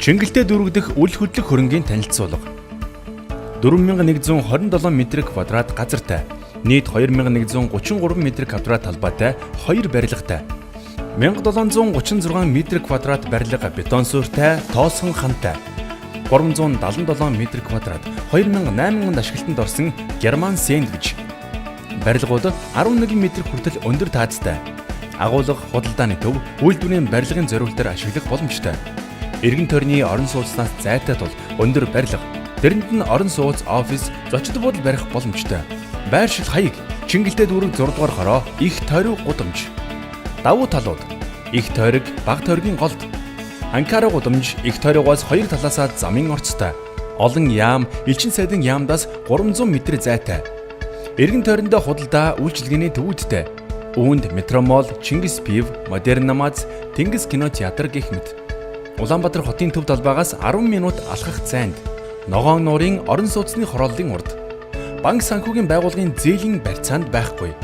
Шингэлтэд дүүргэх үл хөдлөх хөрөнгийн танилцуулга. 4127 м2 газартай, нийт 2133 м2 талбайтай 2 барилгатай, 1736 м2 барилга бетон суурьтай, тоосхон хантай, 377 м2, 2800 ашиглалтанд орсон герман сэндвич. Барилгууд 11 м хүртэл өндөр таацтай. Агуулга, худалдааны төв, үйлдвэрийн барилгын зориулалтаар ашиглах боломжтой. Иргэн тойрны орон сууцнаас зайтай тул өндөр барилга, тэрэнд нь орон сууц, офис, зочид буудал барих боломжтой. Байршил хаяг, Чингэлтэй дүүрэг 6 дугаар хороо, их тойрог гудамж. Давуу талууд: их тойрог, бага тойргийн голд. Анкара гудамж их тойрогоос 2 талаасаа замын орцтой. Олон яам, элчин сайдын яамдаас 300 м зайтай. Иргэн тойрондоо худалдаа, үйлчилгээний төвүүдтэй. Үүнд Метромол, Чингис Пив, Модерн Намаз, Тэнгис кинотеатр гэх мэт. Улаанбаатар хотын төв талбайгаас 10 минут алхах зайд. Ногоон нуурын орон сууцны хорооллын урд. Банк санхүүгийн байгууллагын зээлийн барьцаанд байхгүй.